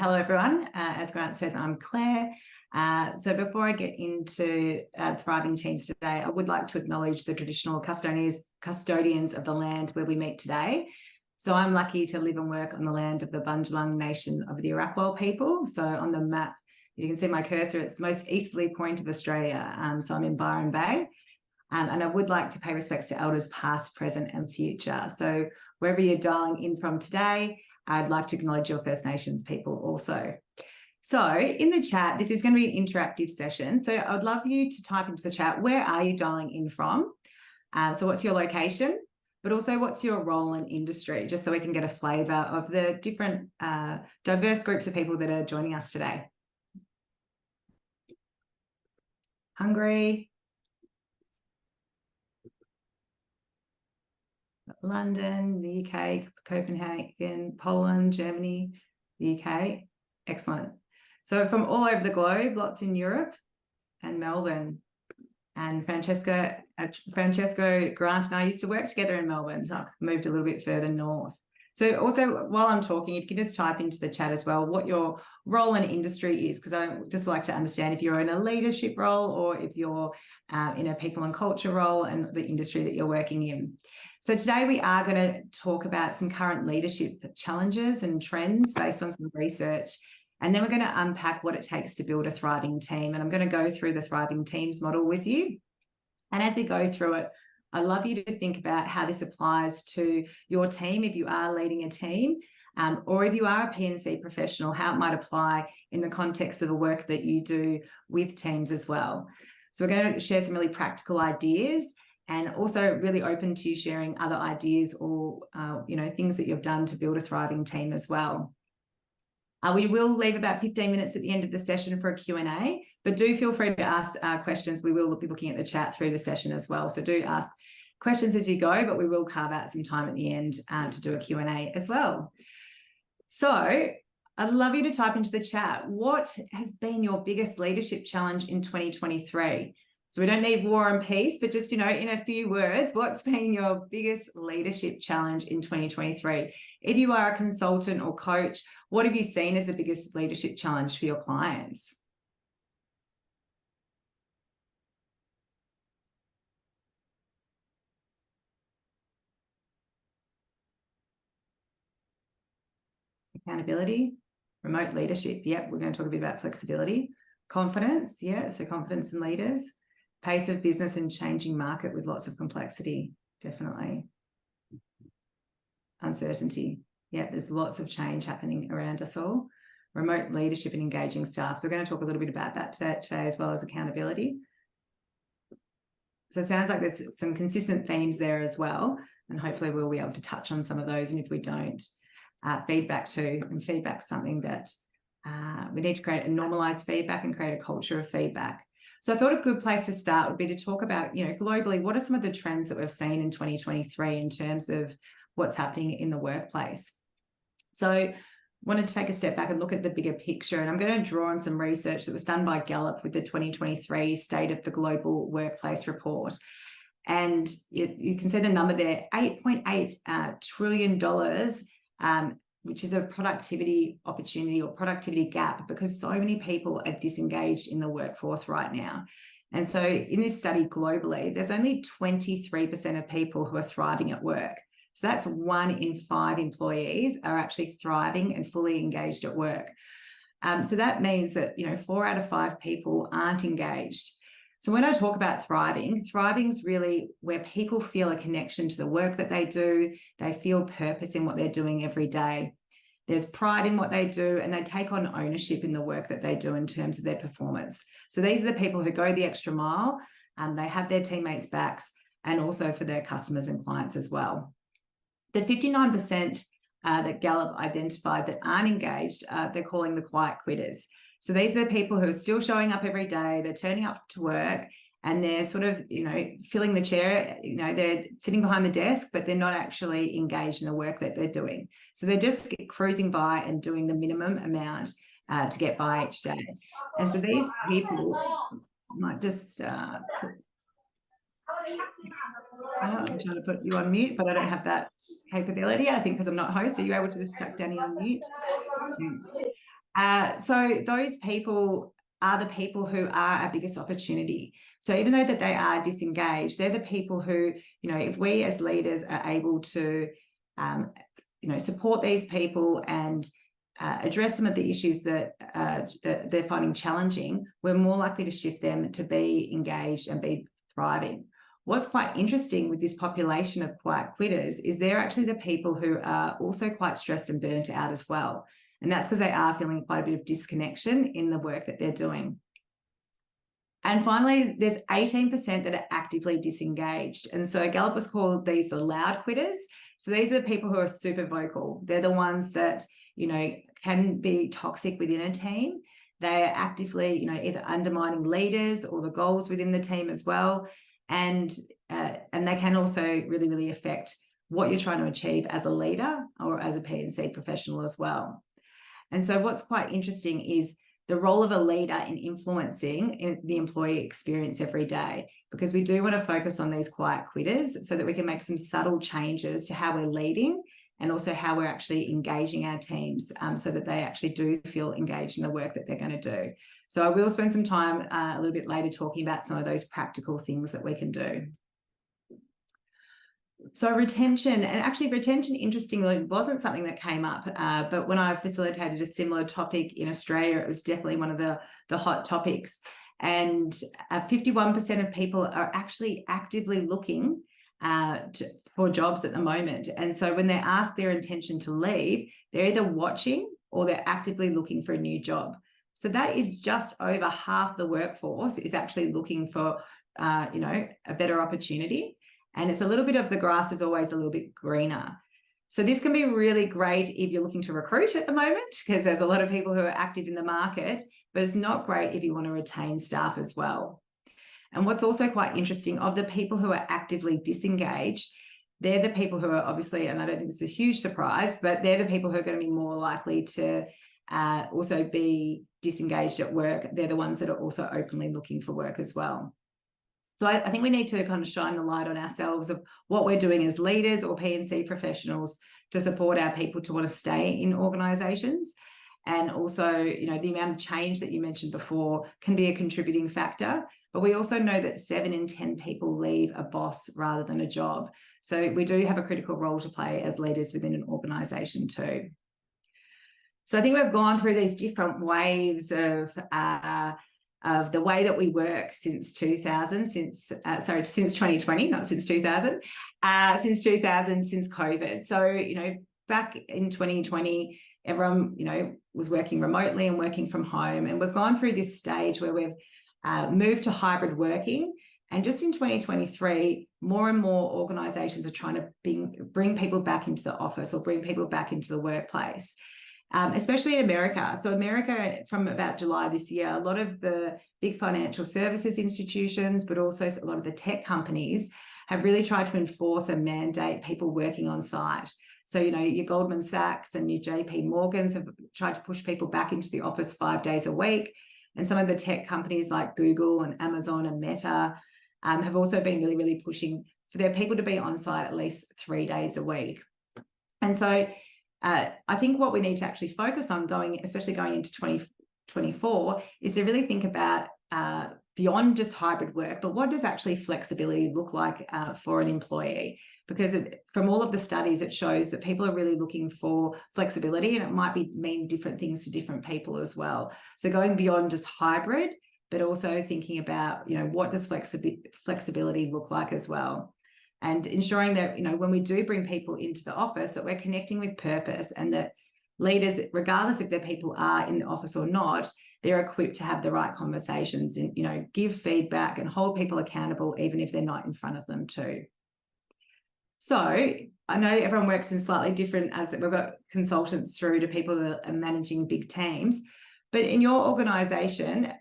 Hello, everyone. As Grant said, I'm Claire. So before I get into Thriving Teams today, I would like to acknowledge the traditional custodians of the land where we meet today. So I'm lucky to live and work on the land of the Bundjalung Nation of the Arakwal people. So on the map, you can see my cursor, it's the most easterly point of Australia. So I'm in Byron Bay. And I would like to pay respects to elders past, present and future. So wherever you're dialing in from today, I'd like to acknowledge your First Nations people also. So in the chat, this is going to be an interactive session. So I would love you to type into the chat, where are you dialing in from? So what's your location, but also what's your role in industry, just so we can get a flavour of the different diverse groups of people that are joining us today. Hungary, London, the UK, Copenhagen, Poland, Germany, the UK. Excellent. So from all over the globe, lots in Europe and Melbourne. And Francesco, Grant and I used to work together in Melbourne, so I've moved a little bit further north. So also, while I'm talking, if you can just type into the chat as well what your role in industry is, because I just like to understand if you're in a leadership role or if you're in a people and culture role and the industry that you're working in. So today we are going to talk about some current leadership challenges and trends based on some research. And then we're going to unpack what it takes to build a thriving team. And I'm going to go through the Thriving Teams model with you. And as we go through it, I'd love you to think about how this applies to your team if you are leading a team, or if you are a P&C professional, how it might apply in the context of the work that you do with teams as well. So we're going to share some really practical ideas and also really open to you sharing other ideas or things that you've done to build a thriving team as well. We will leave about 15 minutes at the end of the session for a Q&A, but do feel free to ask questions. We will be looking at the chat through the session as well. So do ask questions as you go, but we will carve out some time at the end to do a Q&A as well. So I'd love you to type into the chat, what has been your biggest leadership challenge in 2023? So we don't need war and peace, but just, in a few words, what's been your biggest leadership challenge in 2023? If you are a consultant or coach, what have you seen as the biggest leadership challenge for your clients? Accountability, remote leadership. Yep, we're going to talk a bit about flexibility. Confidence, yeah, so confidence in leaders. Pace of business and changing market with lots of complexity, definitely. Uncertainty, yeah, there's lots of change happening around us all. Remote leadership and engaging staff. So we're going to talk a little bit about that today, as well as accountability. So it sounds like there's some consistent themes there as well, and hopefully we'll be able to touch on some of those. And if we don't, feedback too, and feedback's something that we need to create, a normalized feedback and create a culture of feedback. So I thought a good place to start would be to talk about, globally, what are some of the trends that we've seen in 2023 in terms of what's happening in the workplace. So I wanted to take a step back and look at the bigger picture, and I'm going to draw on some research that was done by Gallup with the 2023 State of the Global Workplace Report. And you can see the number there, $8.8 trillion, which is a productivity opportunity or productivity gap, because so many people are disengaged in the workforce right now. And so in this study globally, there's only 23% of people who are thriving at work. So that's 1 in 5 employees are actually thriving and fully engaged at work. So that means that, 4 out of 5 people aren't engaged. So when I talk about thriving's really where people feel a connection to the work that they do. They feel purpose in what they're doing every day. There's pride in what they do, and they take on ownership in the work that they do in terms of their performance. So these are the people who go the extra mile, and they have their teammates' backs, and also for their customers and clients as well. The 59% that Gallup identified that aren't engaged, they're calling the quiet quitters. So these are the people who are still showing up every day, they're turning up to work, and they're sort of, filling the chair, they're sitting behind the desk, but they're not actually engaged in the work that they're doing. So they're just cruising by and doing the minimum amount to get by each day. And so these people might just I'm trying to put you on mute, but I don't have that capability, I think, because I'm not host. Are you able to just chuck Danny on mute? So those people are the people who are our biggest opportunity. So even though that they are disengaged, they're the people who, if we as leaders are able to, support these people and address some of the issues that they're finding challenging, we're more likely to shift them to be engaged and be thriving. What's quite interesting with this population of quiet quitters is they're actually the people who are also quite stressed and burnt out as well. And that's because they are feeling quite a bit of disconnection in the work that they're doing. And finally, there's 18% that are actively disengaged. And so Gallup was called these the loud quitters. So these are the people who are super vocal. They're the ones that, can be toxic within a team. They are actively, either undermining leaders or the goals within the team as well. And they can also really, really affect what you're trying to achieve as a leader or as a P&C professional as well. And so what's quite interesting is the role of a leader in influencing the employee experience every day, because we do want to focus on these quiet quitters so that we can make some subtle changes to how we're leading and also how we're actually engaging our teams, so that they actually do feel engaged in the work that they're going to do. So I will spend some time a little bit later talking about some of those practical things that we can do. So retention, and actually retention, interestingly, wasn't something that came up, but when I facilitated a similar topic in Australia, it was definitely one of the hot topics. And 51% of people are actually actively looking for jobs at the moment. And so when they're asked their intention to leave, they're either watching or they're actively looking for a new job. So that is just over half the workforce is actually looking for, a better opportunity. And it's a little bit of the grass is always a little bit greener. So this can be really great if you're looking to recruit at the moment, because there's a lot of people who are active in the market, but it's not great if you want to retain staff as well. And what's also quite interesting, of the people who are actively disengaged, they're the people who are obviously, and I don't think it's a huge surprise, but they're the people who are going to be more likely to also be disengaged at work. They're the ones that are also openly looking for work as well. So I think we need to kind of shine the light on ourselves of what we're doing as leaders or P&C professionals to support our people to want to stay in organisations. And also, the amount of change that you mentioned before can be a contributing factor. But we also know that 7 in 10 people leave a boss rather than a job. So we do have a critical role to play as leaders within an organisation too. So I think we've gone through these different waves of the way that we work since 2000, since 2020, not since 2000, since COVID. So, back in 2020, everyone, was working remotely and working from home. And we've gone through this stage where we've moved to hybrid working. And just in 2023, more and more organisations are trying to bring people back into the office or bring people back into the workplace. Especially in America. So America, from about July this year, a lot of the big financial services institutions, but also a lot of the tech companies have really tried to enforce and mandate people working on site. So, your Goldman Sachs and your JP Morgans have tried to push people back into the office 5 days a week. And some of the tech companies like Google and Amazon and Meta have also been really, really pushing for their people to be on site at least 3 days a week. And so I think what we need to actually focus on especially going into 2024, is to really think about beyond just hybrid work, but what does actually flexibility look like for an employee? Because from all of the studies, it shows that people are really looking for flexibility, and it might mean different things to different people as well. So going beyond just hybrid, but also thinking about, what does flexibility look like as well? And ensuring that, when we do bring people into the office, that we're connecting with purpose, and that leaders, regardless if their people are in the office or not, they're equipped to have the right conversations and, give feedback and hold people accountable, even if they're not in front of them too. So I know everyone works in slightly different, as we've got consultants through to people that are managing big teams. But in your organisation,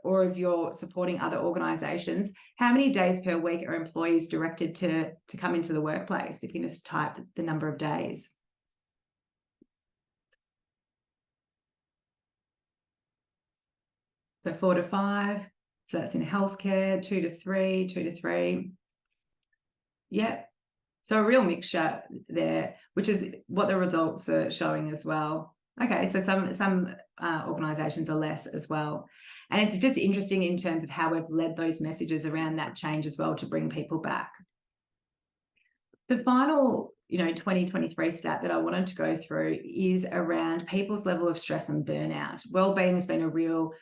or if you're supporting other organisations, how many days per week are employees directed to come into the workplace? If you can just type the number of days. So 4 to 5. So that's in healthcare, 2 to 3, 2 to 3. Yeah. So a real mixture there, which is what the results are showing as well. Okay, so some organisations are less as well. And it's just interesting in terms of how we've led those messages around that change as well to bring people back. The final, 2023 stat that I wanted to go through is around people's level of stress and burnout. Wellbeing has been a real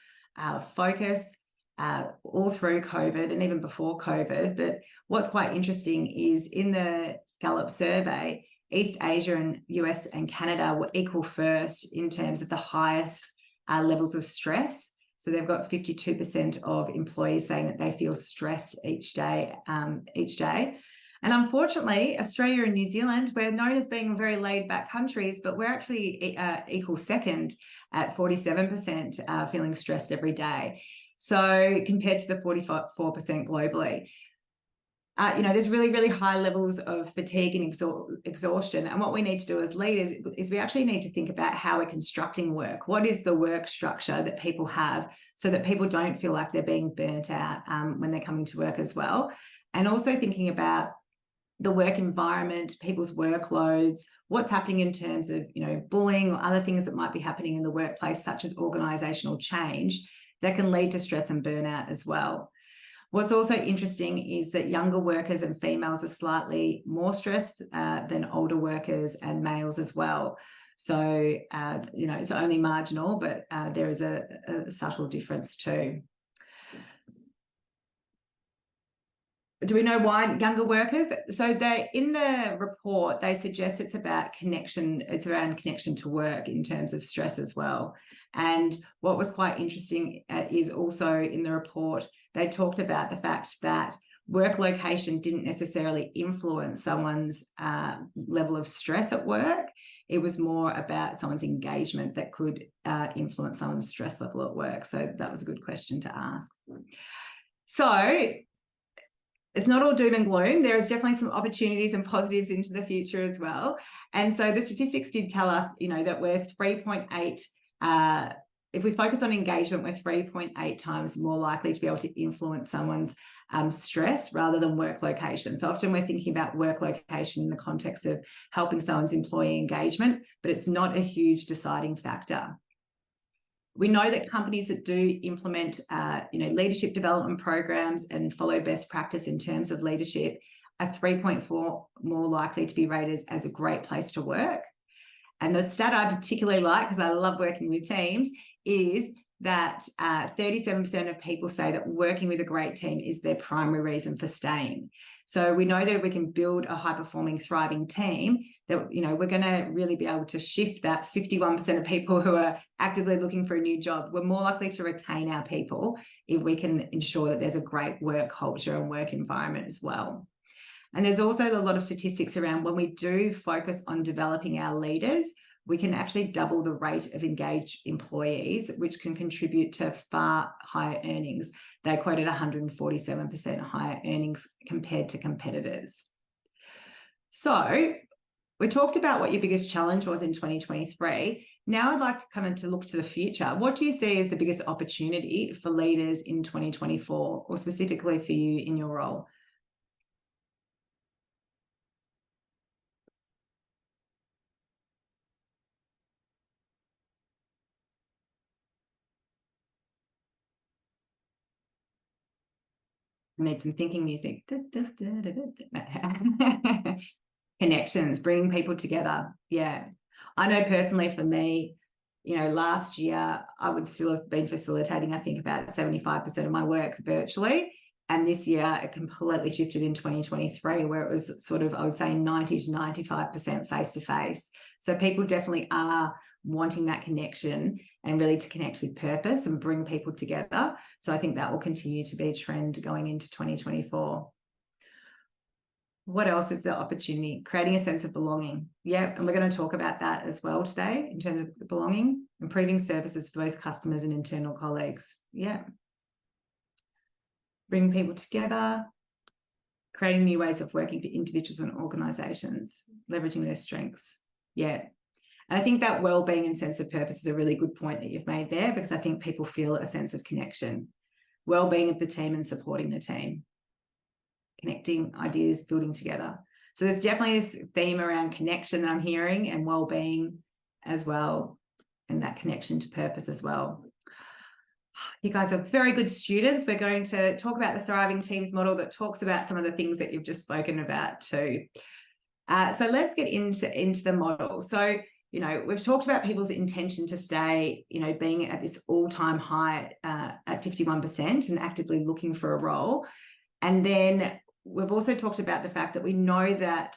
focus all through COVID and even before COVID. But what's quite interesting is in the Gallup survey, East Asia and US and Canada were equal first in terms of the highest levels of stress. So they've got 52% of employees saying that they feel stressed each day. And unfortunately, Australia and New Zealand, we're known as being very laid-back countries, but we're actually equal second at 47% feeling stressed every day. So compared to the 44% globally. There's really, really high levels of fatigue and exhaustion. And what we need to do as leaders is we actually need to think about how we're constructing work. What is the work structure that people have so that people don't feel like they're being burnt out when they're coming to work as well? And also thinking about the work environment, people's workloads, what's happening in terms of, bullying or other things that might be happening in the workplace, such as organisational change, that can lead to stress and burnout as well. What's also interesting is that younger workers and females are slightly more stressed than older workers and males as well. So, it's only marginal, but there is a subtle difference too. Do we know why younger workers? So they, in the report, they suggest it's about connection. It's around connection to work in terms of stress as well. And what was quite interesting is also in the report, they talked about the fact that work location didn't necessarily influence someone's level of stress at work. It was more about someone's engagement that could influence someone's stress level at work. So that was a good question to ask. So it's not all doom and gloom. There is definitely some opportunities and positives into the future as well. And so the statistics did tell us, that we're 3.8, if we focus on engagement, we're 3.8 times more likely to be able to influence someone's stress rather than work location. So often we're thinking about work location in the context of helping someone's employee engagement, but it's not a huge deciding factor. We know that companies that do implement, leadership development programs and follow best practice in terms of leadership are 3.4 more likely to be rated as a great place to work. And the stat I particularly like, because I love working with teams, is that 37% of people say that working with a great team is their primary reason for staying. So we know that if we can build a high-performing, thriving team, that we're going to really be able to shift that 51% of people who are actively looking for a new job. We're more likely to retain our people if we can ensure that there's a great work culture and work environment as well. And there's also a lot of statistics around when we do focus on developing our leaders, we can actually double the rate of engaged employees, which can contribute to far higher earnings. They quoted 147% higher earnings compared to competitors. So we talked about what your biggest challenge was in 2023. Now I'd like to look to the future. What do you see as the biggest opportunity for leaders in 2024, or specifically for you in your role? I need some thinking music. Connections, bringing people together. Yeah. I know personally for me, last year I would still have been facilitating, I think, about 75% of my work virtually. And this year it completely shifted in 2023, where it was sort of, I would say, 90 to 95% face-to-face. So people definitely are wanting that connection and really to connect with purpose and bring people together. So I think that will continue to be a trend going into 2024. What else is the opportunity? Creating a sense of belonging. Yeah, and we're going to talk about that as well today in terms of belonging, improving services for both customers and internal colleagues. Yeah. Bring people together, creating new ways of working for individuals and organisations, leveraging their strengths. Yeah. And I think that well-being and sense of purpose is a really good point that you've made there, because I think people feel a sense of connection. Well-being of the team and supporting the team. Connecting ideas, building together. So there's definitely this theme around connection that I'm hearing, and well-being as well. and that connection to purpose as well. You guys are very good students. We're going to talk about the Thriving Teams model that talks about some of the things that you've just spoken about too. So let's get into the model. So, you know, we've talked about people's intention to stay, you know, being at this all-time high at 51% and actively looking for a role. And then we've also talked about the fact that we know that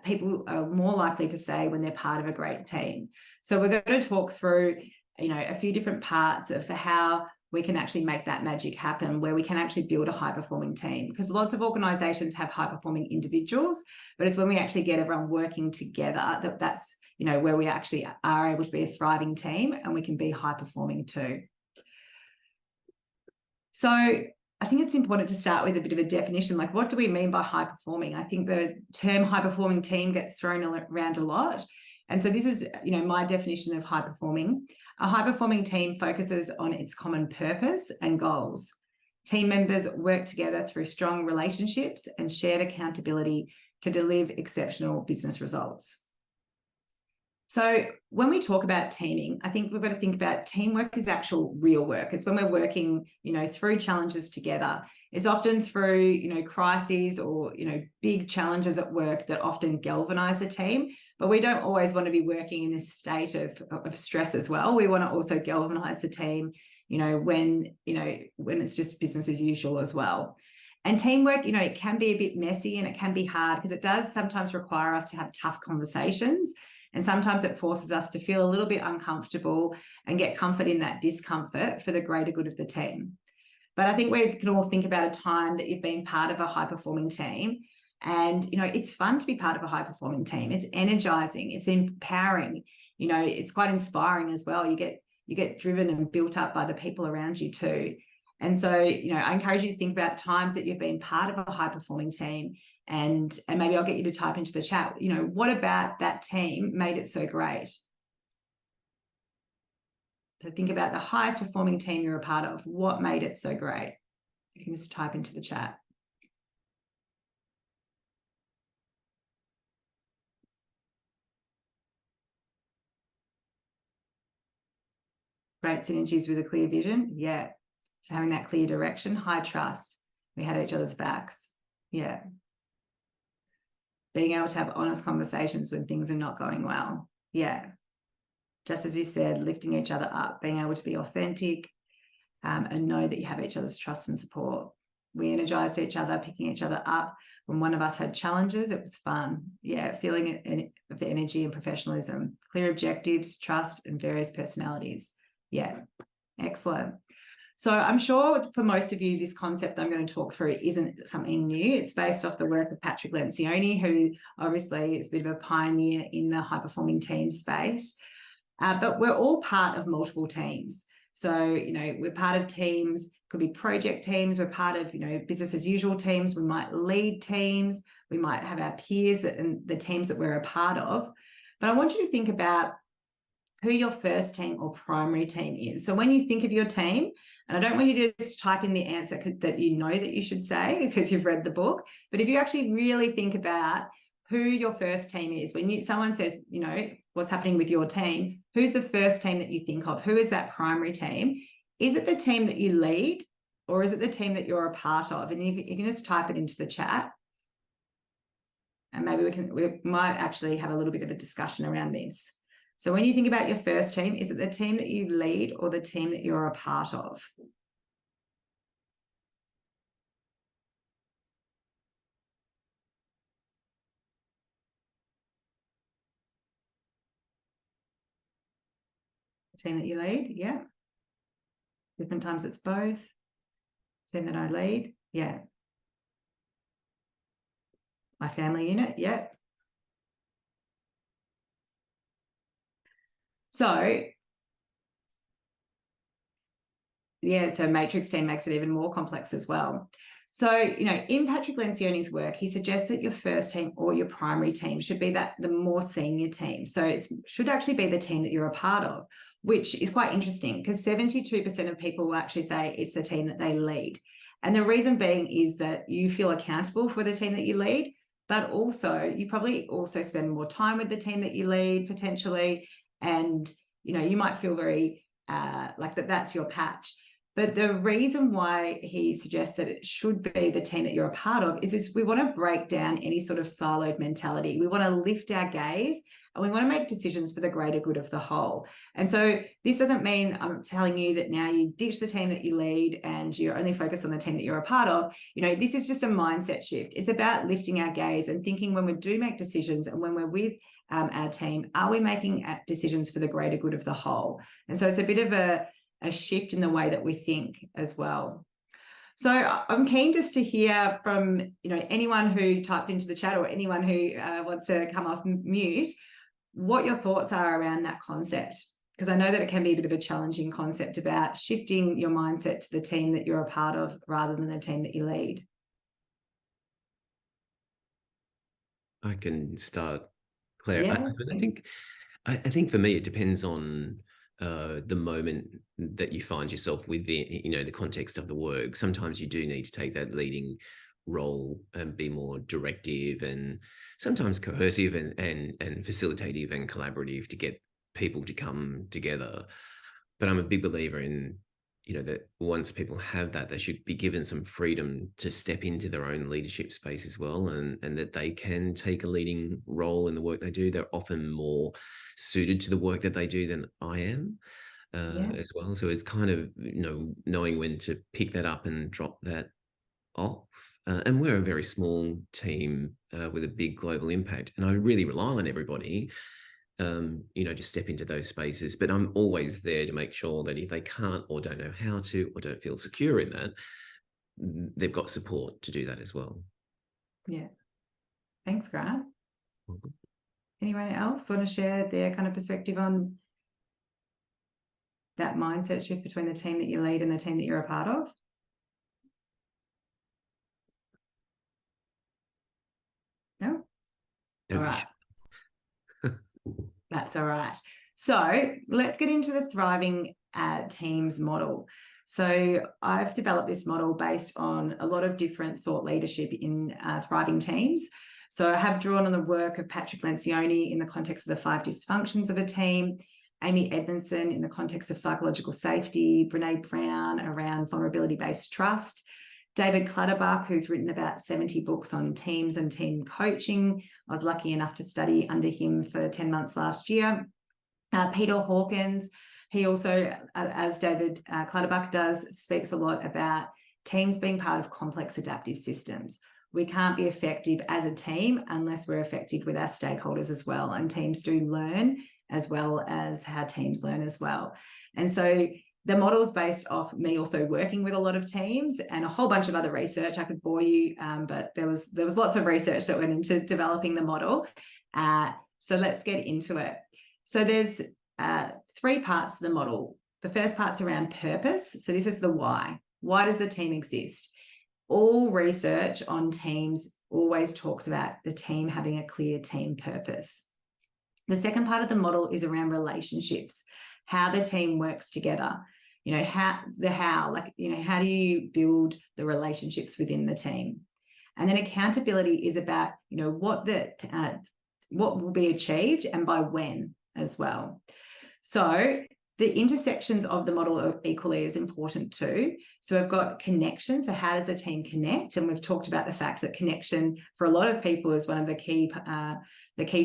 people are more likely to say when they're part of a great team. So we're going to talk through, you know, a few different parts of how we can actually make that magic happen, where we can actually build a high-performing team. Because lots of organisations have high-performing individuals, but it's when we actually get everyone working together that's, you know, where we actually are able to be a thriving team and we can be high-performing too. So I think it's important to start with a bit of a definition, like what do we mean by high performing? I think the term high performing team gets thrown around a lot. And so this is, you know, my definition of high performing. A high performing team focuses on its common purpose and goals. Team members work together through strong relationships and shared accountability to deliver exceptional business results. So when we talk about teaming, I think we've got to think about teamwork as actual real work. It's when we're working, you know, through challenges together. It's often through, you know, crises or, you know, big challenges at work that often galvanize a team. But we don't always want to be working in this state of stress as well. We want to also galvanize the team, you know, when it's just business as usual as well. And teamwork, you know, it can be a bit messy and it can be hard because it does sometimes require us to have tough conversations. And sometimes it forces us to feel a little bit uncomfortable and get comfort in that discomfort for the greater good of the team. But I think we can all think about a time that you've been part of a high-performing team. And, you know, it's fun to be part of a high-performing team. It's energizing. It's empowering. You know, it's quite inspiring as well. You get driven and built up by the people around you too. And so, you know, I encourage you to think about times that you've been part of a high-performing team. And maybe I'll get you to type into the chat, you know, what about that team made it so great? So think about the highest performing team you're a part of. What made it so great? You can just type into the chat. Great synergies with a clear vision. Yeah. So having that clear direction, high trust. We had each other's backs. Yeah. Being able to have honest conversations when things are not going well. Yeah. Just as you said, lifting each other up, being able to be authentic and know that you have each other's trust and support. We energized each other, picking each other up. When one of us had challenges, it was fun. Yeah, feeling of the energy and professionalism, clear objectives, trust, and various personalities. Yeah, excellent. So I'm sure for most of you, this concept I'm going to talk through isn't something new. It's based off the work of Patrick Lencioni, who obviously is a bit of a pioneer in the high-performing team space. But we're all part of multiple teams. So, you know, we're part of teams, could be project teams. We're part of, you know, business as usual teams. We might lead teams. We might have our peers and the teams that we're a part of. But I want you to think about who your first team or primary team is. So when you think of your team, and I don't want you to just type in the answer that you know that you should say because you've read the book, but if you actually really think about who your first team is, when someone says, you know, what's happening with your team, who's the first team that you think of? Who is that primary team? Is it the team that you lead or is it the team that you're a part of? And you can just type it into the chat. And maybe we might actually have a little bit of a discussion around this. So when you think about your first team, is it the team that you lead or the team that you're a part of? The team that you lead, yeah. Different times it's both. Team that I lead, yeah. My family unit, yeah. So, yeah, so matrix team makes it even more complex as well. So, you know, in Patrick Lencioni's work, he suggests that your first team or your primary team should be the more senior team. So it should actually be the team that you're a part of, which is quite interesting because 72% of people will actually say it's the team that they lead. And the reason being is that you feel accountable for the team that you lead, but also you probably also spend more time with the team that you lead potentially. And you might feel very like that's your patch. But the reason why he suggests that it should be the team that you're a part of is we want to break down any sort of siloed mentality. We want to lift our gaze and we want to make decisions for the greater good of the whole. And so this doesn't mean I'm telling you that now you ditch the team that you lead and you're only focused on the team that you're a part of. This is just a mindset shift. It's about lifting our gaze and thinking when we do make decisions and when we're with our team, are we making decisions for the greater good of the whole? And so it's a bit of a shift in the way that we think as well. So I'm keen just to hear from anyone who typed into the chat or anyone who wants to come off mute, what your thoughts are around that concept, because I know that it can be a bit of a challenging concept about shifting your mindset to the team that you're a part of rather than the team that you lead. I can start, Claire. Yeah, I think for me it depends on the moment that you find yourself within, the context of the work. Sometimes you do need to take that leading role and be more directive and sometimes coercive and facilitative and collaborative to get people to come together. But I'm a big believer in, that once people have that, they should be given some freedom to step into their own leadership space as well, and that they can take a leading role in the work they do. They're often more suited to the work that they do than I am as well. So it's kind of, knowing when to pick that up and drop that off. And we're a very small team with a big global impact. And I really rely on everybody to step into those spaces. But I'm always there to make sure that if they can't or don't know how to or don't feel secure in that, they've got support to do that as well. Yeah. Thanks, Grant. Mm-hmm. Anyone else want to share their kind of perspective on that mindset shift between the team that you lead and the team that you're a part of? No? All right. That's all right. So let's get into the thriving teams model. So I've developed this model based on a lot of different thought leadership in thriving teams. So I have drawn on the work of Patrick Lencioni in the context of the 5 dysfunctions of a team, Amy Edmondson in the context of psychological safety, Brene Brown around vulnerability-based trust, David Clutterbuck, who's written about 70 books on teams and team coaching. I was lucky enough to study under him for 10 months last year. Peter Hawkins, he also, as David Clutterbuck does, speaks a lot about teams being part of complex adaptive systems. We can't be effective as a team unless we're effective with our stakeholders as well. And teams do learn as well as how teams learn as well. And so the model is based off me also working with a lot of teams and a whole bunch of other research. I could bore you, but there was lots of research that went into developing the model. So let's get into it. So there's 3 parts to the model. The first part's around purpose. So this is the why. Why does the team exist? All research on teams always talks about the team having a clear team purpose. The second part of the model is around relationships, how the team works together. How do you build the relationships within the team? And then accountability is about, what will be achieved and by when as well. So the intersections of the model are equally as important too. So we've got connection. So how does a team connect? And we've talked about the fact that connection for a lot of people is one of the key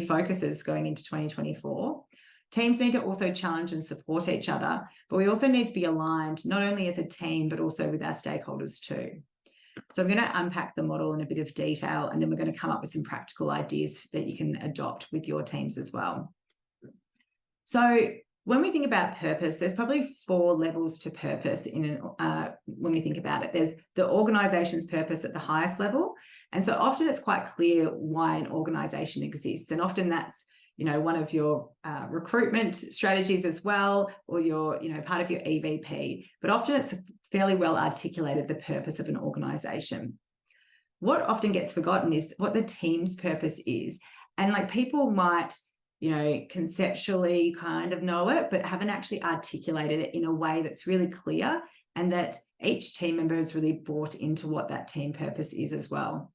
focuses going into 2024. Teams need to also challenge and support each other, but we also need to be aligned not only as a team, but also with our stakeholders too. So I'm going to unpack the model in a bit of detail, and then we're going to come up with some practical ideas that you can adopt with your teams as well. So when we think about purpose, there's probably 4 levels to purpose when we think about it. There's the organization's purpose at the highest level. And so often it's quite clear why an organization exists. And often that's, one of your recruitment strategies as well, or your, part of your EVP. But often it's fairly well articulated, the purpose of an organization. What often gets forgotten is what the team's purpose is. And people might, conceptually kind of know it, but haven't actually articulated it in a way that's really clear, and that each team member has really bought into what that team purpose is as well.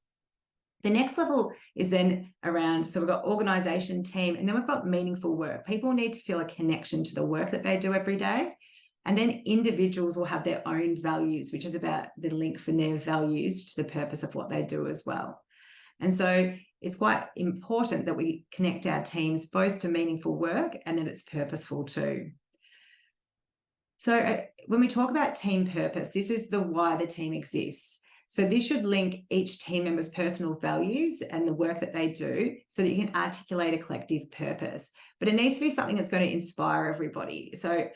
The next level is then around, so we've got organization, team, and then we've got meaningful work. People need to feel a connection to the work that they do every day. And then individuals will have their own values, which is about the link from their values to the purpose of what they do as well. And so it's quite important that we connect our teams both to meaningful work and that it's purposeful too. So when we talk about team purpose, this is the why the team exists. So this should link each team member's personal values and the work that they do so that you can articulate a collective purpose. But it needs to be something that's going to inspire everybody. So,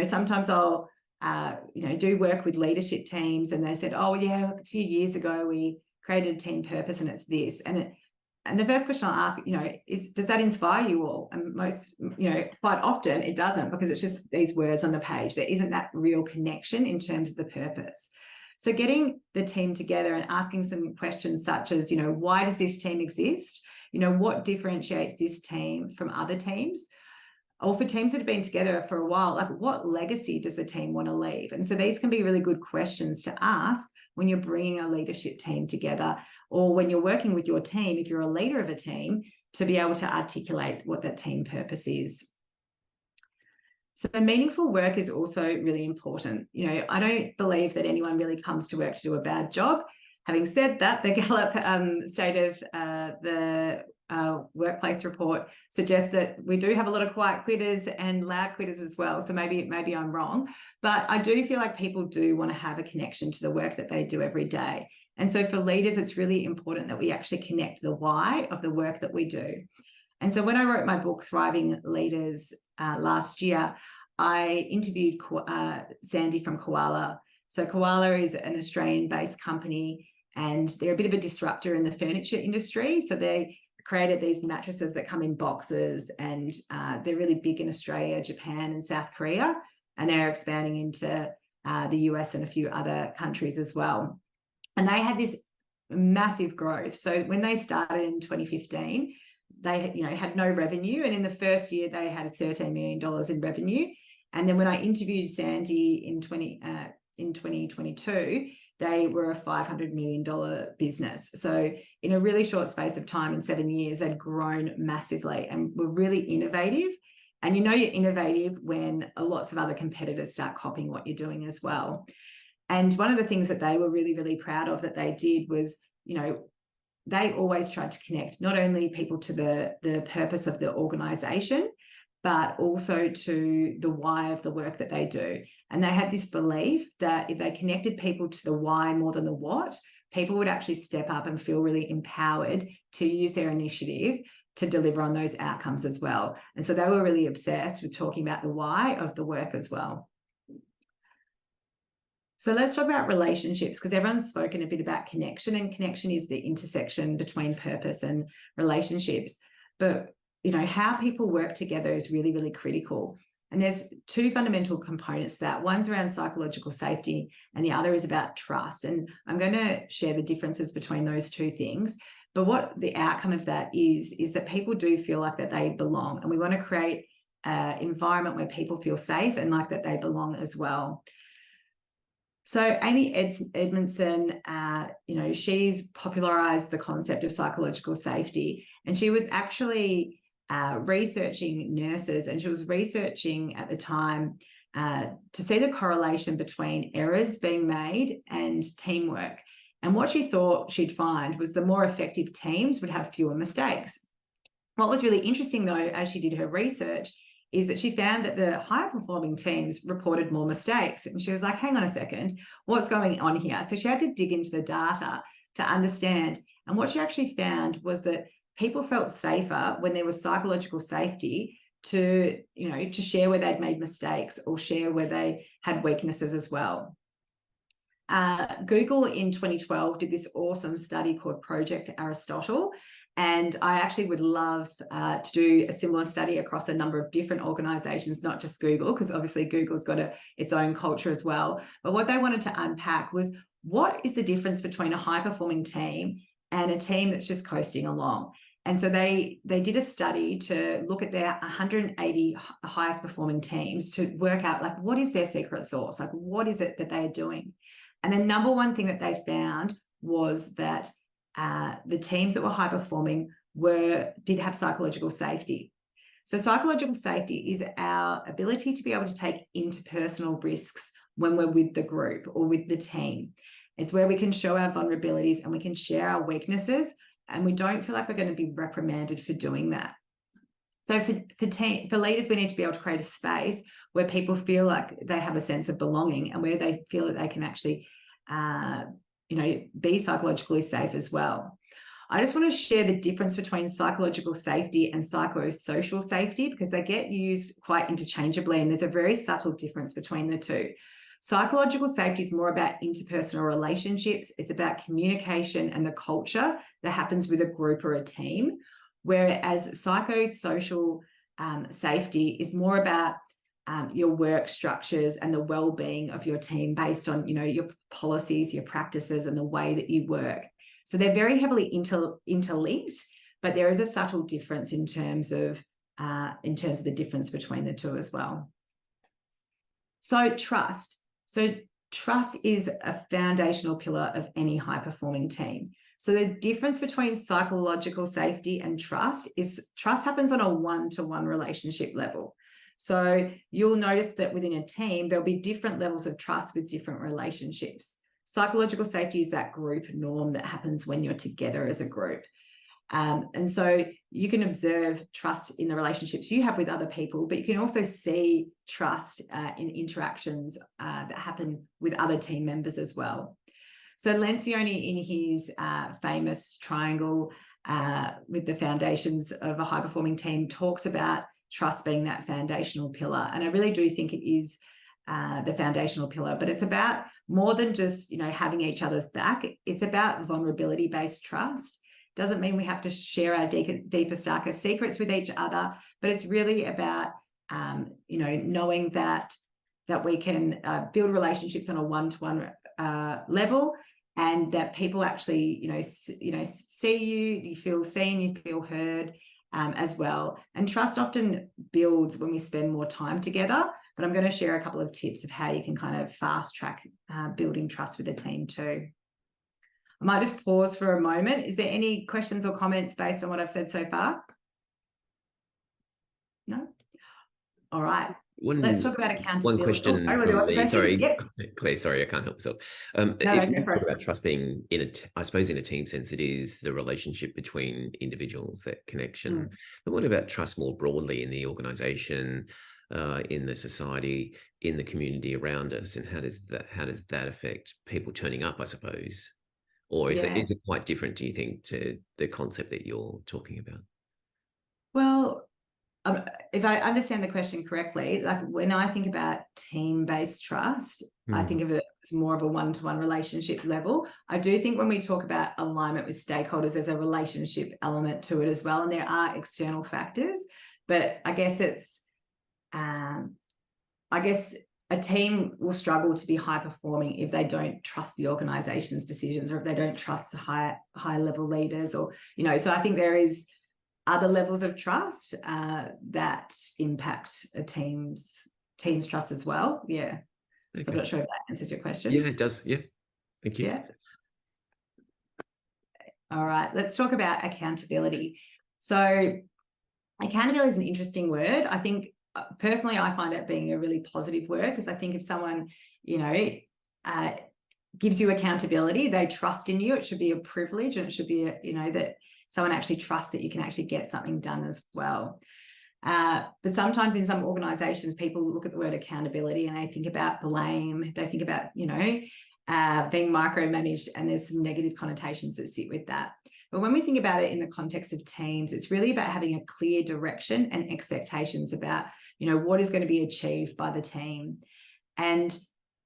sometimes I'll, do work with leadership teams and they said, oh, yeah, a few years ago, we created a team purpose and it's this. And the first question I'll ask, is, does that inspire you all? And most, quite often it doesn't, because it's just these words on the page. There isn't that real connection in terms of the purpose. So getting the team together and asking some questions such as, why does this team exist? What differentiates this team from other teams? Or for teams that have been together for a while, like what legacy does the team want to leave? And so these can be really good questions to ask when you're bringing a leadership team together, or when you're working with your team, if you're a leader of a team, to be able to articulate what that team purpose is. So meaningful work is also really important. I don't believe that anyone really comes to work to do a bad job. Having said that, the Gallup State of the Workplace report suggests that we do have a lot of quiet quitters and loud quitters as well. So maybe I'm wrong, but I do feel like people do want to have a connection to the work that they do every day. And so for leaders, it's really important that we actually connect the why of the work that we do. And so when I wrote my book, Thriving Leaders, last year, I interviewed Sandy from Koala. So Koala is an Australian-based company, and they're a bit of a disruptor in the furniture industry. So they created these mattresses that come in boxes, and they're really big in Australia, Japan, and South Korea, and they're expanding into the US and a few other countries as well. And they had this massive growth. So when they started in 2015, they had no revenue, and in the first year they had $13 million in revenue. And then when I interviewed Sandy in 2022, they were a $500 million business. So in a really short space of time, in 7 years, they'd grown massively and were really innovative. And you're innovative when lots of other competitors start copying what you're doing as well. And one of the things that they were really, really proud of that they did was, they always tried to connect not only people to the purpose of the organization, but also to the why of the work that they do. And they had this belief that if they connected people to the why more than the what, people would actually step up and feel really empowered to use their initiative to deliver on those outcomes as well. And so they were really obsessed with talking about the why of the work as well. So let's talk about relationships, because everyone's spoken a bit about connection, and connection is the intersection between purpose and relationships. But how people work together is really, really critical. And there's two fundamental components to that. One's around psychological safety, and the other is about trust. And I'm going to share the differences between those two things. But what the outcome of that is that people do feel like that they belong. And we want to create an environment where people feel safe and like that they belong as well. So Amy Edmondson, she's popularized the concept of psychological safety, and she was actually researching nurses, and she was researching at the time to see the correlation between errors being made and teamwork. And what she thought she'd find was the more effective teams would have fewer mistakes. What was really interesting, though, as she did her research, is that she found that the higher performing teams reported more mistakes. And she was like, hang on a second, what's going on here? So she had to dig into the data to understand. And what she actually found was that people felt safer when there was psychological safety to share where they'd made mistakes or share where they had weaknesses as well. Google in 2012 did this awesome study called Project Aristotle. And I actually would love to do a similar study across a number of different organizations, not just Google, because obviously Google's got its own culture as well. But what they wanted to unpack was, what is the difference between a high-performing team and a team that's just coasting along? And so they did a study to look at their 180 highest performing teams to work out, like, what is their secret sauce? Like, what is it that they're doing? And the number one thing that they found was that the teams that were high performing did have psychological safety. So psychological safety is our ability to be able to take interpersonal risks when we're with the group or with the team. It's where we can show our vulnerabilities and we can share our weaknesses, and we don't feel like we're going to be reprimanded for doing that. So for leaders, we need to be able to create a space where people feel like they have a sense of belonging and where they feel that they can actually, be psychologically safe as well. I just want to share the difference between psychological safety and psychosocial safety, because they get used quite interchangeably, and there's a very subtle difference between the two. Psychological safety is more about interpersonal relationships. It's about communication and the culture that happens with a group or a team, whereas psychosocial safety is more about your work structures and the well-being of your team based on, your policies, your practices, and the way that you work. So they're very heavily interlinked, but there is a subtle difference in terms of the difference between the two as well. So trust. So trust is a foundational pillar of any high-performing team. So the difference between psychological safety and trust is trust happens on a one-to-one relationship level. So you'll notice that within a team, there'll be different levels of trust with different relationships. Psychological safety is that group norm that happens when you're together as a group. And so you can observe trust in the relationships you have with other people, but you can also see trust in interactions that happen with other team members as well. So Lencioni, in his famous triangle with the foundations of a high-performing team, talks about trust being that foundational pillar. And I really do think it is the foundational pillar, but it's about more than just, having each other's back. It's about vulnerability-based trust. Doesn't mean we have to share our deepest, darkest secrets with each other, but it's really about, knowing that we can build relationships on a one-to-one level, and that people actually, see you feel seen, you feel heard as well. And trust often builds when we spend more time together, but I'm going to share a couple of tips of how you can kind of fast track building trust with a team too. I might just pause for a moment. Is there any questions or comments based on what I've said so far? No? All right. Let's talk about accountability. One question from me. Sorry, yep. Claire, sorry, I can't help myself. No, if go you for talk it. about trust being I suppose in a team sense, it is the relationship between individuals, that connection. But what about trust more broadly in the organisation, in the society, in the community around us, and how does that affect people turning up, I suppose? Or is it quite different, do you think, to the concept that you're talking about? Well, if I understand the question correctly, like when I think about team-based trust, I think of it as more of a one-to-one relationship level. I do think when we talk about alignment with stakeholders, there's a relationship element to it as well, and there are external factors. But I guess it's, a team will struggle to be high performing if they don't trust the organization's decisions, or if they don't trust the high level leaders, or, so I think there is other levels of trust that impact a team's trust as well. Yeah. Okay. So I'm not sure if that answers your question. Yeah, it does. Yeah. Thank you. Yeah. All right. Let's talk about accountability. So accountability is an interesting word. I think personally, I find it being a really positive word, because I think if someone, gives you accountability, they trust in you. It should be a privilege, and it should be, that someone actually trusts that you can actually get something done as well. But sometimes in some organizations, people look at the word accountability and they think about blame. They think about, being micromanaged, and there's some negative connotations that sit with that. But when we think about it in the context of teams, it's really about having a clear direction and expectations about, what is going to be achieved by the team. And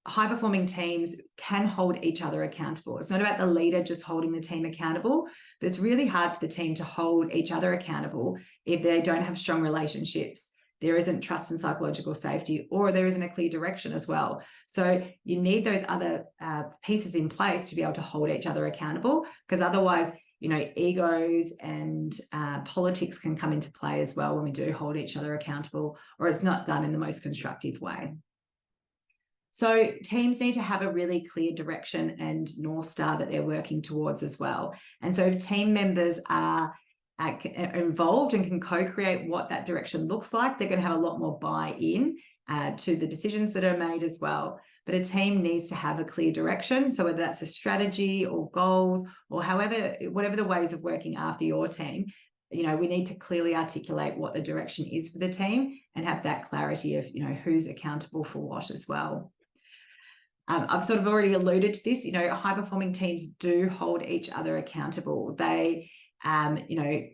high-performing teams can hold each other accountable. It's not about the leader just holding the team accountable, but it's really hard for the team to hold each other accountable if they don't have strong relationships, there isn't trust and psychological safety, or there isn't a clear direction as well. So you need those other pieces in place to be able to hold each other accountable, because otherwise, egos and politics can come into play as well when we do hold each other accountable, or it's not done in the most constructive way. So teams need to have a really clear direction and North Star that they're working towards as well. And so if team members are involved and can co-create what that direction looks like, they're going to have a lot more buy-in to the decisions that are made as well. But a team needs to have a clear direction. So whether that's a strategy or goals or whatever the ways of working are for your team, we need to clearly articulate what the direction is for the team and have that clarity of, who's accountable for what as well. I've sort of already alluded to this, high-performing teams do hold each other accountable. They,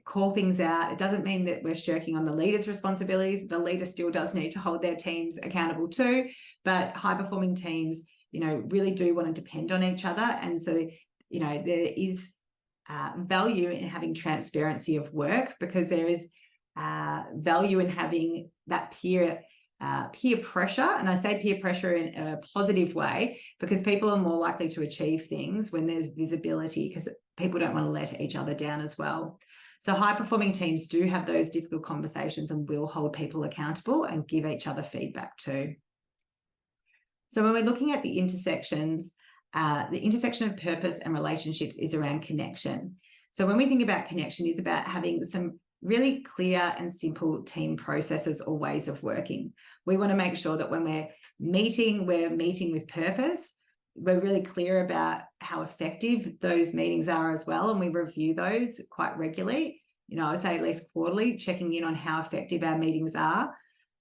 call things out. It doesn't mean that we're shirking on the leader's responsibilities. The leader still does need to hold their teams accountable too, but high-performing teams, really do want to depend on each other. And so, there is value in having transparency of work, because there is value in having that peer pressure. And I say peer pressure in a positive way, because people are more likely to achieve things when there's visibility, because people don't want to let each other down as well. So high-performing teams do have those difficult conversations and will hold people accountable and give each other feedback too. So when we're looking at the intersections, the intersection of purpose and relationships is around connection. So when we think about connection, it's about having some really clear and simple team processes or ways of working. We want to make sure that when we're meeting with purpose. We're really clear about how effective those meetings are as well, and we review those quite regularly. I would say at least quarterly, checking in on how effective our meetings are,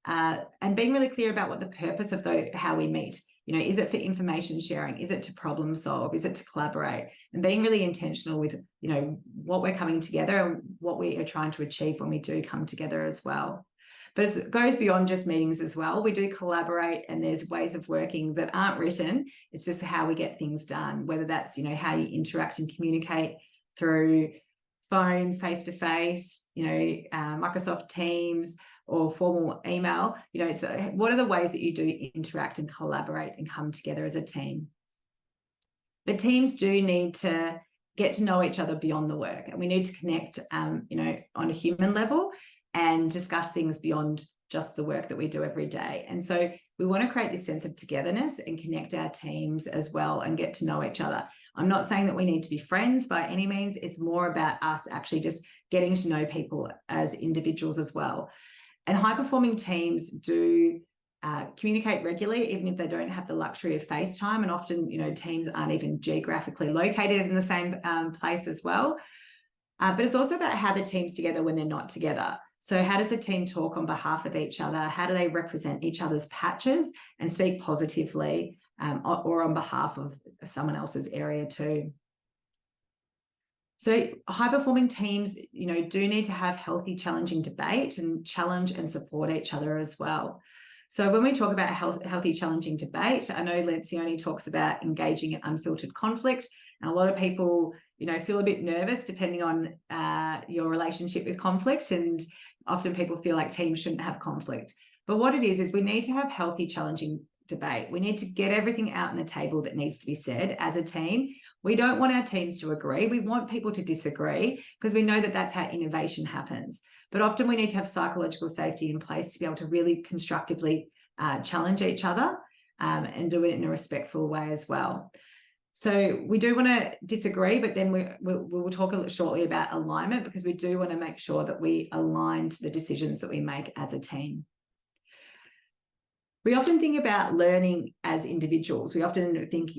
and being really clear about what the purpose of how we meet. Is it for information sharing? Is it to problem solve? Is it to collaborate? And being really intentional with, what we're coming together and what we are trying to achieve when we do come together as well. But it goes beyond just meetings as well. We do collaborate, and there's ways of working that aren't written. It's just how we get things done, whether that's, how you interact and communicate through phone, face-to-face, Microsoft Teams, or formal email. It's what are the ways that you do interact and collaborate and come together as a team. But teams do need to get to know each other beyond the work, and we need to connect, on a human level and discuss things beyond just the work that we do every day. And so we want to create this sense of togetherness and connect our teams as well and get to know each other. I'm not saying that we need to be friends by any means. It's more about us actually just getting to know people as individuals as well. And high-performing teams do communicate regularly, even if they don't have the luxury of FaceTime. And often, teams aren't even geographically located in the same place as well. But it's also about how the team's together when they're not together. So how does the team talk on behalf of each other? How do they represent each other's patches and speak positively, or on behalf of someone else's area too? So high-performing teams, do need to have healthy, challenging debate and challenge and support each other as well. So when we talk about healthy, challenging debate, I know Lencioni talks about engaging in unfiltered conflict, and a lot of people, feel a bit nervous depending on your relationship with conflict, and often people feel like teams shouldn't have conflict. But what it is we need to have healthy, challenging debate. We need to get everything out on the table that needs to be said as a team. We don't want our teams to agree. We want people to disagree, because we know that that's how innovation happens. But often we need to have psychological safety in place to be able to really constructively challenge each other, and do it in a respectful way as well. So we do want to disagree, but then we will talk shortly about alignment, because we do want to make sure that we align to the decisions that we make as a team. We often think about learning as individuals. We often think,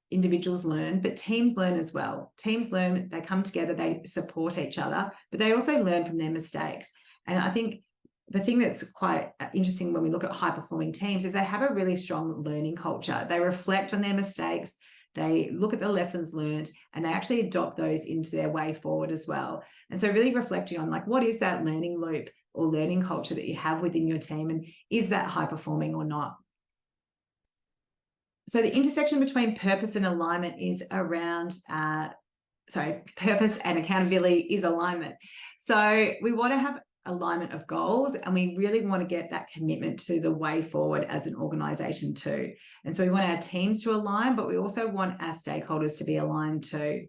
individuals learn, but teams learn as well. Teams learn, they come together, they support each other, but they also learn from their mistakes. And I think the thing that's quite interesting when we look at high-performing teams is they have a really strong learning culture. They reflect on their mistakes, they look at the lessons learned, and they actually adopt those into their way forward as well. And so really reflecting on, what is that learning loop or learning culture that you have within your team, and is that high performing or not? So the intersection between purpose and alignment is around, purpose and accountability is alignment. So we want to have alignment of goals, and we really want to get that commitment to the way forward as an organization too. And so we want our teams to align, but we also want our stakeholders to be aligned too.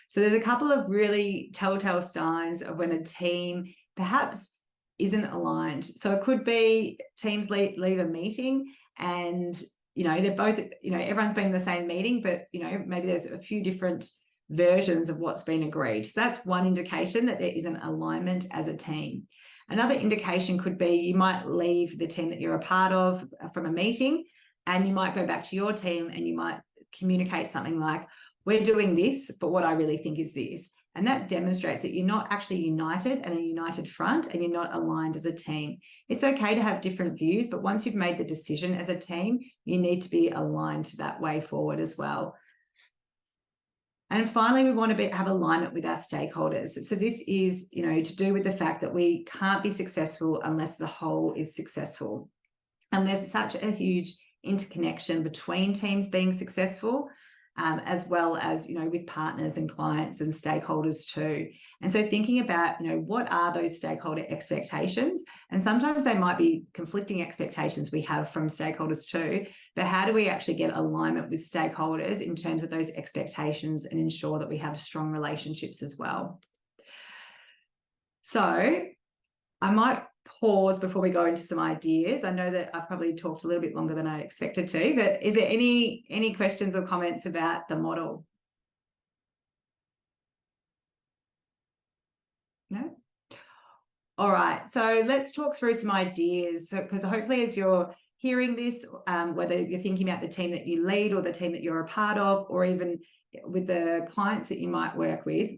So there's a couple of really telltale signs of when a team perhaps isn't aligned. So it could be teams leave a meeting and they're both, everyone's been in the same meeting, but, maybe there's a few different versions of what's been agreed. So that's one indication that there isn't alignment as a team. Another indication could be you might leave the team that you're a part of from a meeting, and you might go back to your team and you might communicate something like, we're doing this, but what I really think is this. And that demonstrates that you're not actually united and a united front, and you're not aligned as a team. It's okay to have different views, but once you've made the decision as a team, you need to be aligned to that way forward as well. And finally, we want to have alignment with our stakeholders. So this is, to do with the fact that we can't be successful unless the whole is successful. And there's such a huge interconnection between teams being successful, as well as, with partners and clients and stakeholders too. And so thinking about, what are those stakeholder expectations? And sometimes they might be conflicting expectations we have from stakeholders too, but how do we actually get alignment with stakeholders in terms of those expectations and ensure that we have strong relationships as well? So I might pause before we go into some ideas. I know that I've probably talked a little bit longer than I expected to, but is there any questions or comments about the model? No? All right, so let's talk through some ideas. So, because hopefully as you're hearing this, whether you're thinking about the team that you lead or the team that you're a part of, or even with the clients that you might work with,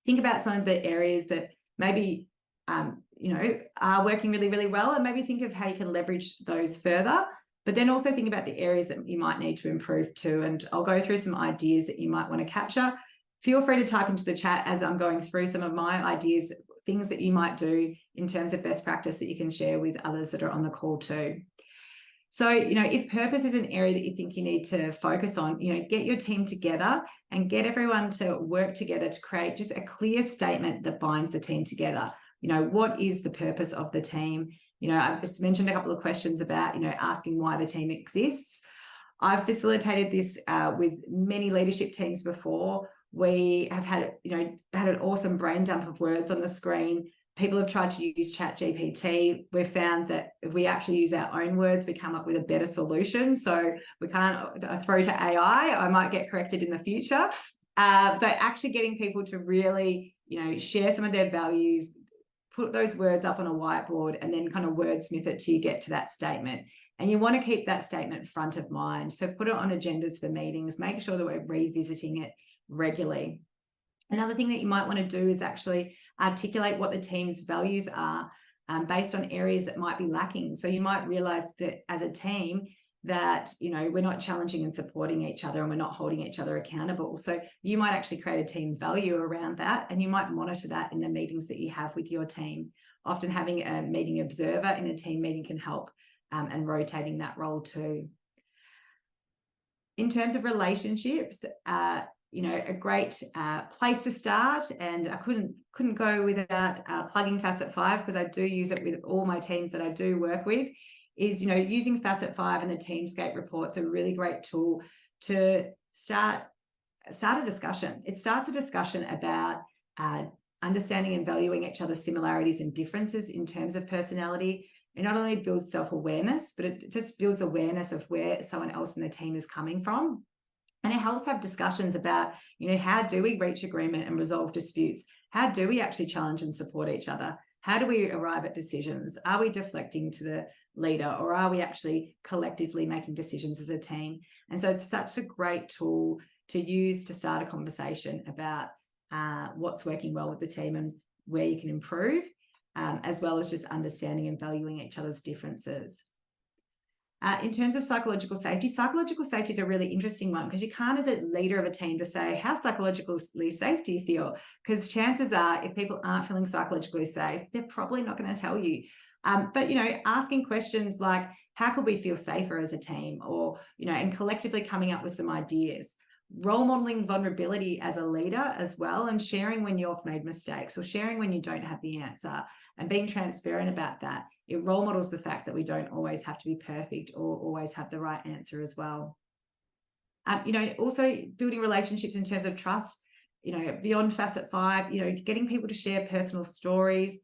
think about some of the areas that maybe are working really, really well, and maybe think of how you can leverage those further, but then also think about the areas that you might need to improve too. And I'll go through some ideas that you might want to capture. Feel free to type into the chat as I'm going through some of my ideas, things that you might do in terms of best practice that you can share with others that are on the call too. So, if purpose is an area that you think you need to focus on, get your team together and get everyone to work together to create just a clear statement that binds the team together. What is the purpose of the team? I've just mentioned a couple of questions about, asking why the team exists. I've facilitated this with many leadership teams before. We have had an awesome brain dump of words on the screen. People have tried to use ChatGPT. We've found that if we actually use our own words, we come up with a better solution. So we can't throw to AI. I might get corrected in the future. But actually getting people to really, share some of their values, put those words up on a whiteboard, and then kind of wordsmith it till you get to that statement. And you want to keep that statement front of mind. So put it on agendas for meetings, make sure that we're revisiting it regularly. Another thing that you might want to do is actually articulate what the team's values are based on areas that might be lacking. So you might realize that as a team that, we're not challenging and supporting each other, and we're not holding each other accountable. So you might actually create a team value around that, and you might monitor that in the meetings that you have with your team. Often having a meeting observer in a team meeting can help, and rotating that role too. In terms of relationships, a great place to start, and I couldn't go without plugging Facet 5, because I do use it with all my teams that I do work with, is using Facet 5 and the Teamscape reports, a really great tool to start a discussion. It starts a discussion about understanding and valuing each other's similarities and differences in terms of personality. It not only builds self-awareness, but it just builds awareness of where someone else in the team is coming from. And it helps have discussions about, how do we reach agreement and resolve disputes? How do we actually challenge and support each other? How do we arrive at decisions? Are we deflecting to the leader, or are we actually collectively making decisions as a team? And so it's such a great tool to use to start a conversation about what's working well with the team and where you can improve, as well as just understanding and valuing each other's differences. In terms of psychological safety is a really interesting one, because you can't, as a leader of a team, to say, how psychologically safe do you feel? Because chances are, if people aren't feeling psychologically safe, they're probably not going to tell you. But, asking questions like, how could we feel safer as a team? Or, and collectively coming up with some ideas. Role modeling vulnerability as a leader as well, and sharing when you've made mistakes, or sharing when you don't have the answer, and being transparent about that. It role models the fact that we don't always have to be perfect or always have the right answer as well. Also building relationships in terms of trust, beyond Facet 5, getting people to share personal stories.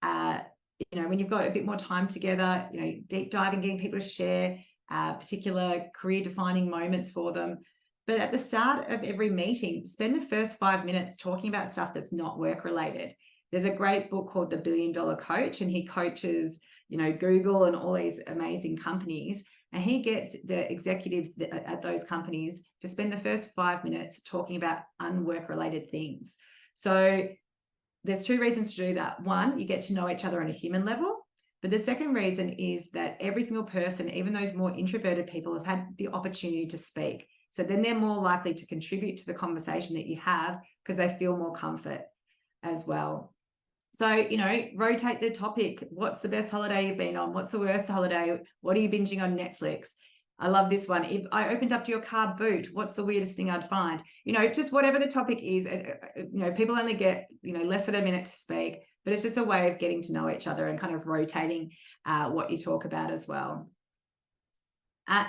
When you've got a bit more time together, deep diving, getting people to share particular career defining moments for them. But at the start of every meeting, spend the first 5 minutes talking about stuff that's not work related. There's a great book called The $1 Billion Coach, and he coaches, Google and all these amazing companies. And he gets the executives at those companies to spend the first 5 minutes talking about unwork related things. So there's 2 reasons to do that. One, you get to know each other on a human level. But the second reason is that every single person, even those more introverted people, have had the opportunity to speak. So then they're more likely to contribute to the conversation that you have because they feel more comfort as well. So, rotate the topic. What's the best holiday you've been on? What's the worst holiday? What are you binging on Netflix? I love this one. If I opened up your car boot, what's the weirdest thing I'd find? Just whatever the topic is, people only get, less than a minute to speak, but it's just a way of getting to know each other and kind of rotating what you talk about as well.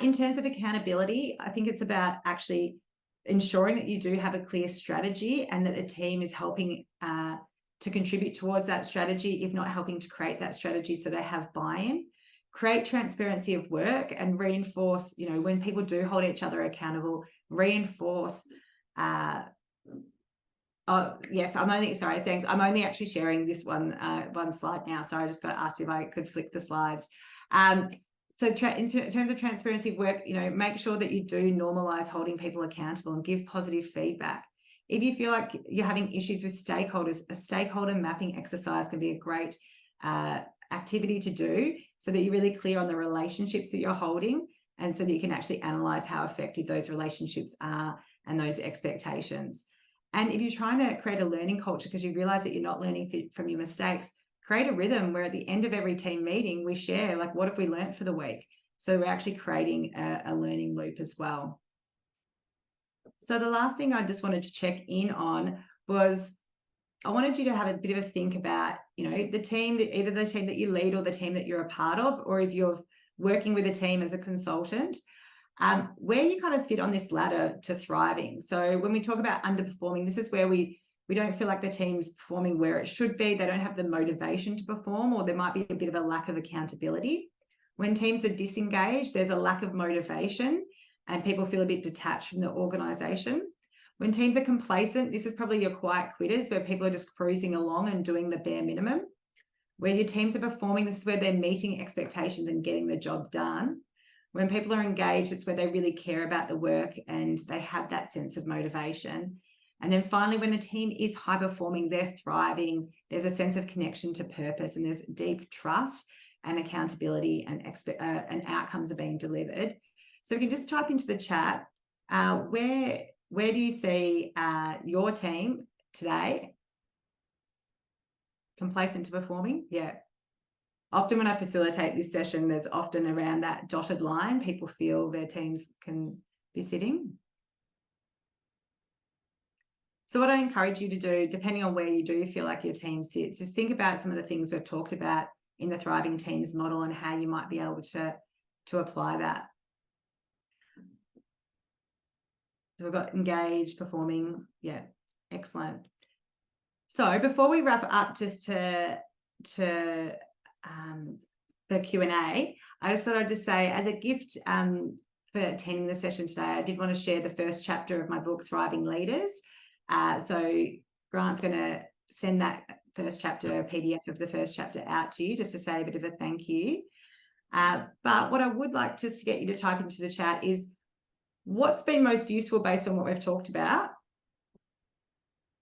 In terms of accountability, I think it's about actually ensuring that you do have a clear strategy and that the team is helping to contribute towards that strategy, if not helping to create that strategy so they have buy-in. Create transparency of work and reinforce, when people do hold each other accountable, reinforce. Oh, yes, I'm only actually sharing this one slide now. So I just got asked if I could flick the slides. So in terms of transparency of work, make sure that you do normalize holding people accountable and give positive feedback. If you feel like you're having issues with stakeholders, a stakeholder mapping exercise can be a great activity to do so that you're really clear on the relationships that you're holding and so that you can actually analyze how effective those relationships are and those expectations. And if you're trying to create a learning culture because you realize that you're not learning from your mistakes, create a rhythm where at the end of every team meeting, we share, like, what have we learned for the week? So we're actually creating a learning loop as well. So the last thing I just wanted to check in on was I wanted you to have a bit of a think about, the team, either the team that you lead or the team that you're a part of, or if you're working with a team as a consultant, where you kind of fit on this ladder to thriving. So when we talk about underperforming, this is where we don't feel like the team's performing where it should be. They don't have the motivation to perform, or there might be a bit of a lack of accountability. When teams are disengaged, there's a lack of motivation and people feel a bit detached from the organisation. When teams are complacent, this is probably your quiet quitters, where people are just cruising along and doing the bare minimum. Where your teams are performing, this is where they're meeting expectations and getting the job done. When people are engaged, it's where they really care about the work and they have that sense of motivation. And then finally, when a team is high performing, they're thriving, there's a sense of connection to purpose and there's deep trust and accountability and outcomes are being delivered. So we can just type into the chat, where do you see your team today? Complacent to performing? Yeah. Often when I facilitate this session, there's often around that dotted line, people feel their teams can be sitting. So what I encourage you to do, depending on where you do feel like your team sits, is think about some of the things we've talked about in the Thriving Teams model and how you might be able to apply that. So we've got engaged, performing. Yeah, excellent. So before we wrap up, just to the Q&A, I just thought I'd just say, as a gift for attending the session today, I did want to share the first chapter of my book, Thriving Leaders. So Grant's going to send that first chapter, a PDF of the first chapter, out to you just to say a bit of a thank you. But what I would like just to get you to type into the chat is what's been most useful based on what we've talked about,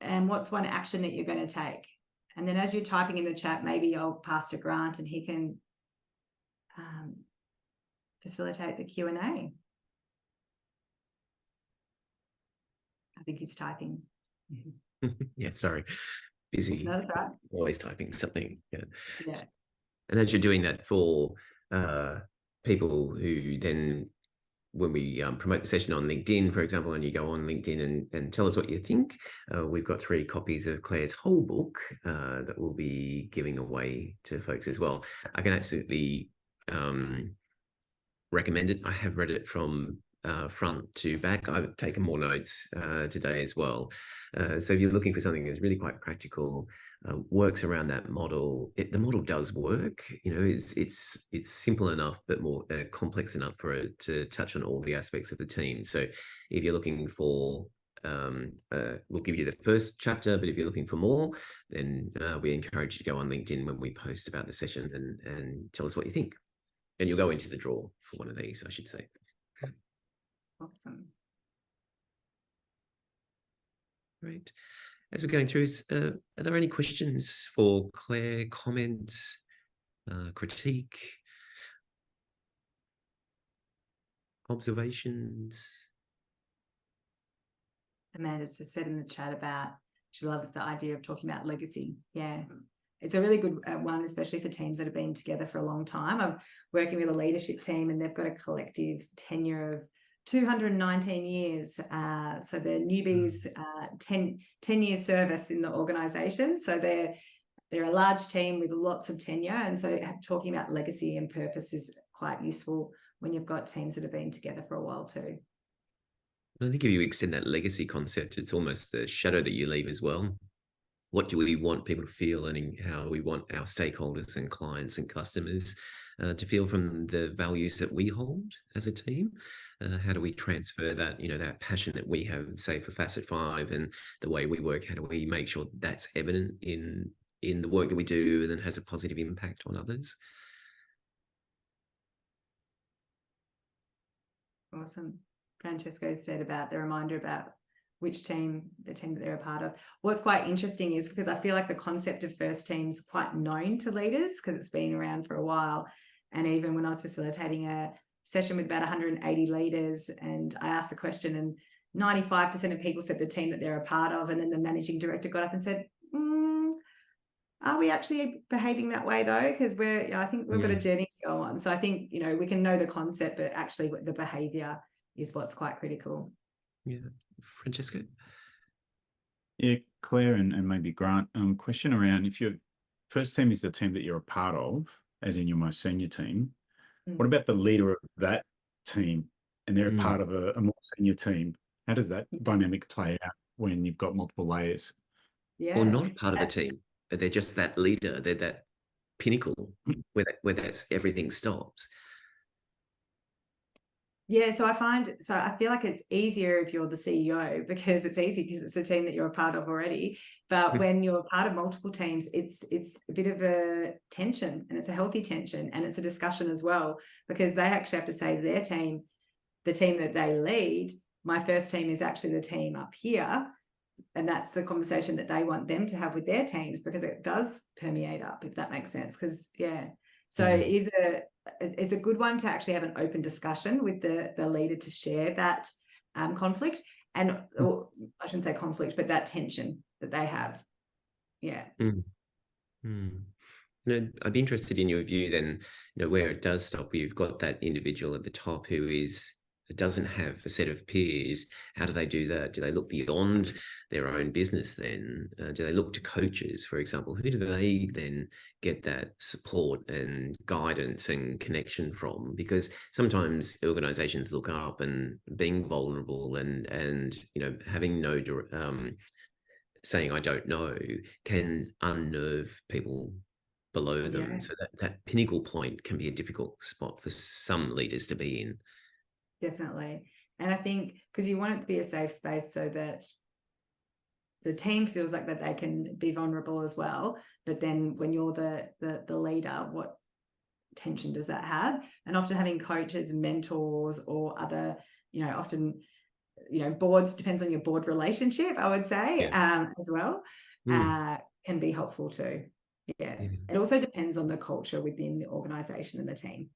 and what's one action that you're going to take. And then as you're typing in the chat, maybe I'll pass to Grant and he can facilitate the Q&A. I think he's typing. Yeah, sorry. Busy. No, that's right. Always typing something. Yeah. And as you're doing that for people who then, when we promote the session on LinkedIn, for example, and you go on LinkedIn and tell us what you think, we've got 3 copies of Claire's whole book that we'll be giving away to folks as well. I can absolutely recommend it. I have read it from front to back. I've taken more notes today as well. So if you're looking for something that's really quite practical, works around that model, the model does work. It's simple enough, but more complex enough for it to touch on all the aspects of the team. So if you're looking for we'll give you the first chapter, but if you're looking for more, then we encourage you to go on LinkedIn when we post about the session and tell us what you think. And you'll go into the draw for one of these, I should say. Awesome. Great. As we're going through, are there any questions for Claire, comments, critique, observations? Amanda's just said in the chat about she loves the idea of talking about legacy. Yeah, it's a really good one, especially for teams that have been together for a long time. I'm working with a leadership team and they've got a collective tenure of 219 years. So the newbies, 10 years service in the organisation. So they're a large team with lots of tenure. And so talking about legacy and purpose is quite useful when you've got teams that have been together for a while too. I think if you extend that legacy concept, it's almost the shadow that you leave as well. What do we want people to feel, and how we want our stakeholders and clients and customers to feel from the values that we hold as a team? How do we transfer that, that passion that we have, say, for Facet 5 and the way we work? How do we make sure that's evident in the work that we do and then has a positive impact on others? Awesome. Francesco said about the reminder about the team that they're a part of. What's quite interesting is because I feel like the concept of first team's quite known to leaders because it's been around for a while. And even when I was facilitating a session with about 180 leaders and I asked the question and 95% of people said the team that they're a part of, and then the managing director got up and said, are we actually behaving that way though? Because I think we've got a journey to go on. So I think, we can know the concept, but actually the behavior is what's quite critical. Yeah. Francesco? Yeah, Claire and maybe Grant, question around if your first team is the team that you're a part of, as in your most senior team, what about the leader of that team and they're a part of a more senior team? How does that dynamic play out when you've got multiple layers? Yeah. Or not part of a team, but they're just that leader, they're that pinnacle where that's everything stops. Yeah, so I feel like it's easier if you're the CEO because it's easy because it's a team that you're a part of already. But when you're part of multiple teams, it's a bit of a tension, and it's a healthy tension, and it's a discussion as well, because they actually have to say their team, the team that they lead, my first team is actually the team up here. And that's the conversation that they want them to have with their teams, because it does permeate up, if that makes sense. Because so it's a good one to actually have an open discussion with the leader to share that conflict, and or I shouldn't say conflict, but that tension that they have. Yeah. I'd be interested in your view then, where it does stop, where you've got that individual at the top who doesn't have a set of peers. How do they do that? Do they look beyond their own business then? Do they look to coaches, for example? Who do they then get that support and guidance and connection from? Because sometimes organizations look up, and being vulnerable and having no saying I don't know can unnerve people below them. Yeah. So that pinnacle point can be a difficult spot for some leaders to be in. Definitely. And I think because you want it to be a safe space so that the team feels like that they can be vulnerable as well. But then when you're the leader, what tension does that have? And often having coaches, mentors, or other, often, boards, depends on your board relationship, I would say, as well, can be helpful too. Yeah. It also depends on the culture within the organization and the team.